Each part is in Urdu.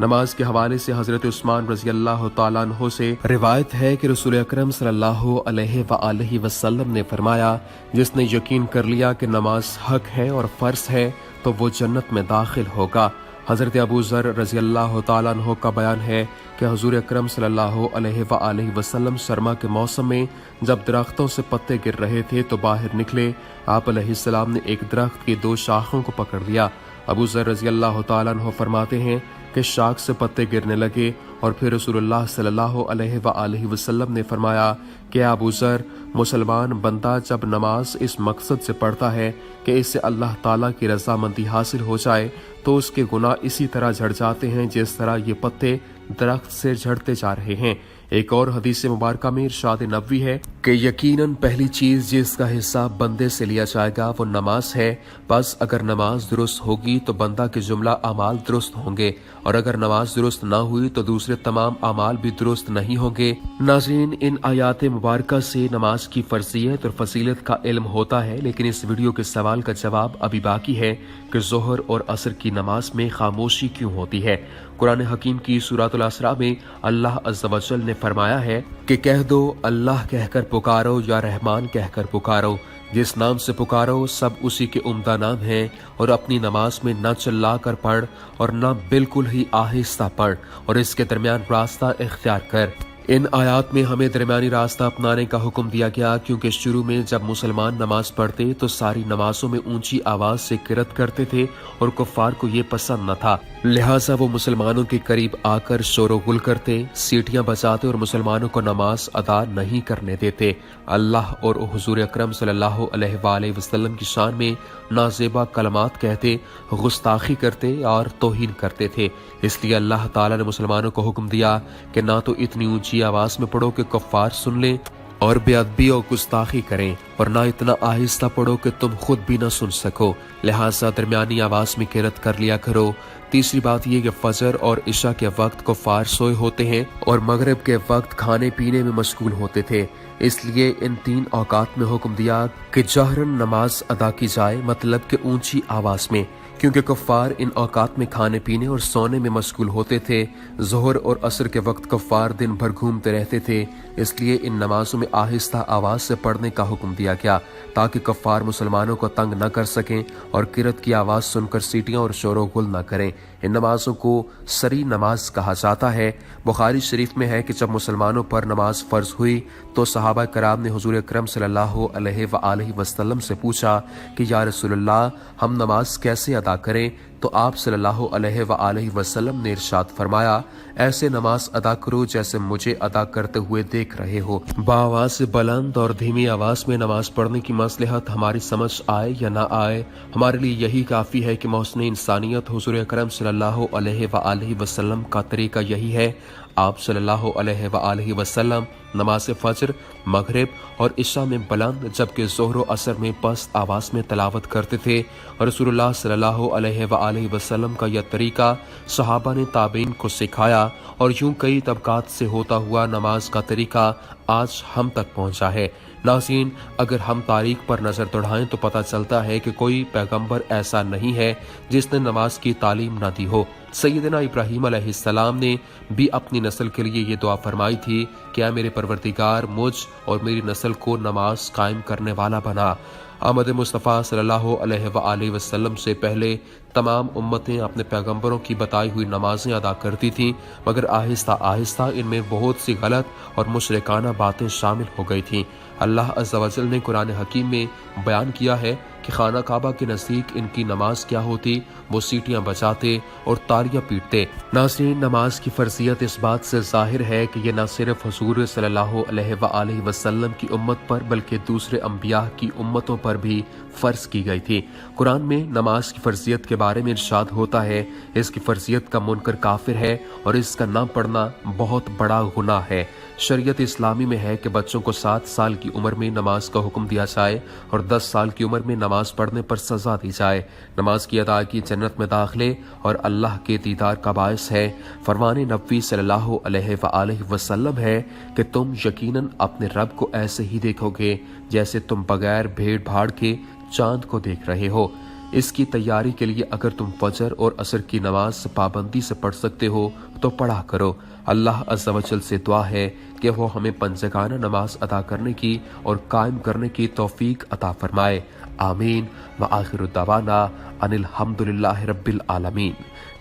نماز کے حوالے سے حضرت عثمان رضی اللہ تعالیٰ عنہ سے روایت ہے کہ رسول اکرم صلی اللہ علیہ وآلہ وسلم نے فرمایا، جس نے یقین کر لیا کہ نماز حق ہے اور فرض ہے تو وہ جنت میں داخل ہوگا۔ حضرت ابو ذر رضی اللہ تعالیٰ عنہ کا بیان ہے کہ حضور اکرم صلی اللہ علیہ وآلہ وسلم سرما کے موسم میں جب درختوں سے پتے گر رہے تھے تو باہر نکلے۔ آپ علیہ السلام نے ایک درخت کی 2 شاخوں کو پکڑ لیا۔ ابو ذر رضی اللہ تعالیٰ عنہ فرماتے ہیں کہ شاخ سے پتے گرنے لگے اور پھر رسول اللہ صلی اللہ علیہ وآلہ وسلم نے فرمایا کہ ابو ذر، مسلمان بندہ جب نماز اس مقصد سے پڑھتا ہے کہ اس سے اللہ تعالیٰ کی رضامندی حاصل ہو جائے تو اس کے گناہ اسی طرح جھڑ جاتے ہیں جس طرح یہ پتے درخت سے جھڑتے جا رہے ہیں۔ ایک اور حدیث مبارکہ میں ارشاد نبوی ہے کہ یقیناً پہلی چیز جس کا حصہ بندے سے لیا جائے گا وہ نماز ہے، بس اگر نماز درست ہوگی تو بندہ کے جملہ اعمال درست ہوں گے، اور اگر نماز درست نہ ہوئی تو دوسرے تمام اعمال بھی درست نہیں ہوں گے۔ ناظرین، ان آیات مبارکہ سے نماز کی فرضیت اور فضیلت کا علم ہوتا ہے، لیکن اس ویڈیو کے سوال کا جواب ابھی باقی ہے کہ ظہر اور عصر کی نماز میں خاموشی کیوں ہوتی ہے؟ قرآن حکیم کی سورۃ الاسراء میں اللہ عز و جل نے فرمایا ہے کہ کہہ دو اللہ کہہ کر پکارو یا رحمان کہہ کر پکارو، جس نام سے پکارو سب اسی کے عمدہ نام ہیں، اور اپنی نماز میں نہ چلا کر پڑھ اور نہ بالکل ہی آہستہ پڑھ، اور اس کے درمیان راستہ اختیار کر۔ ان آیات میں ہمیں درمیانی راستہ اپنانے کا حکم دیا گیا، کیونکہ شروع میں جب مسلمان نماز پڑھتے تو ساری نمازوں میں اونچی آواز سے قرات کرتے تھے اور کفار کو یہ پسند نہ تھا، لہٰذا وہ مسلمانوں کے قریب آ کر شور و غل کرتے، سیٹیاں بجاتے اور مسلمانوں کو نماز ادا نہیں کرنے دیتے۔ اللہ اور حضور اکرم صلی اللہ علیہ وآلہ وسلم کی شان میں نازیبا کلمات کہتے، گستاخی کرتے اور توہین کرتے تھے۔ اس لیے اللہ تعالیٰ نے مسلمانوں کو حکم دیا کہ نہ تو اتنی اونچی آواز میں پڑھو کہ کفار سن لیں اور بے ادبی اور گستاخی کریں، اور نہ اتنا آہستہ پڑھو کہ تم خود بھی نہ سن سکو، لہٰذا درمیانی آواز میں قرات کر لیا کرو۔ تیسری بات یہ کہ فجر اور عشاء کے وقت کفار سوئے ہوتے ہیں اور مغرب کے وقت کھانے پینے میں مشغول ہوتے تھے، اس لیے ان 3 اوقات میں حکم دیا کہ جہرن نماز ادا کی جائے، مطلب کہ اونچی آواز میں، کیونکہ کفار ان اوقات میں کھانے پینے اور سونے میں مشغول ہوتے تھے۔ ظہر اور عصر کے وقت کفار دن بھر گھومتے رہتے تھے، اس لیے ان نمازوں میں آہستہ آواز سے پڑھنے کا حکم دیا گیا تاکہ کفار مسلمانوں کو تنگ نہ کر سکیں اور قرات کی آواز سن کر سیٹیاں اور شور و غل نہ کریں۔ ان نمازوں کو سری نماز کہا جاتا ہے۔ بخاری شریف میں ہے کہ جب مسلمانوں پر نماز فرض ہوئی تو صحابہ کرام نے حضور اکرم صلی اللہ علیہ وآلہ وسلم سے پوچھا کہ یا رسول اللہ، ہم نماز کیسے ادا کریں؟ تو آپ صلی اللہ علیہ وآلہ وسلم نے ارشاد فرمایا، ایسے نماز ادا کرو جیسے مجھے ادا کرتے ہوئے دیکھ رہے ہو۔ بآواز بلند اور دھیمی آواز میں نماز پڑھنے کی مصلحت ہماری سمجھ آئے یا نہ آئے، ہمارے لیے یہی کافی ہے کہ محسن انسانیت حضور اکرم صلی اللہ علیہ وآلہ وسلم کا طریقہ یہی ہے۔ آپ صلی اللہ علیہ وآلہ وسلم نماز فجر، مغرب اور عشاء میں بلند جبکہ ظہر و عصر میں پست آواز میں تلاوت کرتے تھے، اور رسول اللہ صلی اللہ علیہ وآلہ وسلم کا یہ طریقہ صحابہ نے تابعین کو سکھایا، اور یوں کئی طبقات سے ہوتا ہوا نماز کا طریقہ آج ہم تک پہنچا ہے۔ ناظرین، اگر ہم تاریخ پر نظر دوڑائیں تو پتہ چلتا ہے کہ کوئی پیغمبر ایسا نہیں ہے جس نے نماز کی تعلیم نہ دی ہو۔ سیدنا ابراہیم علیہ السلام نے بھی اپنی نسل کے لیے یہ دعا فرمائی تھی کہ اے میرے پروردگار، مجھ اور میری نسل کو نماز قائم کرنے والا بنا۔ آمد مصطفیٰ صلی اللہ علیہ وآلہ وسلم سے پہلے تمام امتیں اپنے پیغمبروں کی بتائی ہوئی نمازیں ادا کرتی تھیں، مگر آہستہ آہستہ ان میں بہت سی غلط اور مشرکانہ باتیں شامل ہو گئی تھیں۔ اللہ عز و جل نے قرآن حکیم میں بیان کیا ہے کہ خانہ کعبہ کے نزدیک ان کی نماز کیا ہوتی، وہ سیٹیاں بجاتے اور تالیاں پیٹتے۔ ناظرین، نماز کی فرضیت اس بات سے ظاہر ہے کہ یہ نہ صرف حضور صلی اللہ علیہ وآلہ وسلم کی امت پر بلکہ دوسرے انبیاء کی امتوں پر بھی فرض کی گئی تھی۔ قرآن میں نماز کی فرضیت کے بارے میں ارشاد ہوتا ہے، اس کی فرضیت کا منکر کافر ہے اور اس کا نہ پڑھنا بہت بڑا گناہ ہے۔ شریعت اسلامی میں ہے کہ بچوں کو 7 سال کی عمر میں نماز کا حکم دیا جائے اور 10 سال کی عمر میں نماز پڑھنے پر سزا دی جائے۔ نماز کی ادائیگی جنت میں داخلے اور اللہ کے دیدار کا باعث ہے۔ فرمان نبوی صلی اللہ علیہ وآلہ وسلم ہے کہ تم یقیناً اپنے رب کو ایسے ہی دیکھو گے جیسے تم بغیر بھیڑ بھاڑ کے چاند کو دیکھ رہے ہو۔ اس کی تیاری کے لیے اگر تم فجر اور عصر کی نماز پابندی سے پڑھ سکتے ہو تو پڑھا کرو۔ اللہ عز و جل سے دعا ہے کہ وہ ہمیں پنجگانہ نماز ادا کرنے کی اور قائم کرنے کی توفیق عطا فرمائے، آمین۔ وآخر دعوانا ان الحمدللہ رب العالمین۔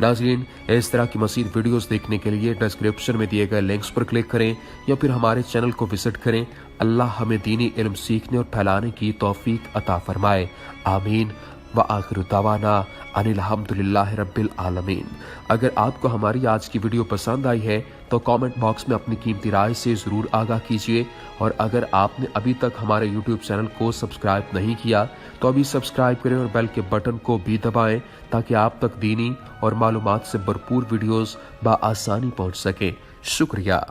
ناظرین، اس طرح کی مزید ویڈیوز دیکھنے کے لیے ڈسکرپشن میں دیے گئے لنکس پر کلک کریں یا پھر ہمارے چینل کو وزٹ کریں۔ اللہ ہمیں دینی علم سیکھنے اور پھیلانے کی توفیق عطا فرمائے، آمین۔ وآخر دعوانا ان الحمدللہ رب العالمین۔ اگر آپ کو ہماری آج کی ویڈیو پسند آئی ہے تو کامنٹ باکس میں اپنی قیمتی رائے سے ضرور آگاہ کیجیے، اور اگر آپ نے ابھی تک ہمارے یوٹیوب چینل کو سبسکرائب نہیں کیا تو ابھی سبسکرائب کریں اور بیل کے بٹن کو بھی دبائیں تاکہ آپ تک دینی اور معلومات سے بھرپور ویڈیوز بآسانی پہنچ سکیں۔ شکریہ۔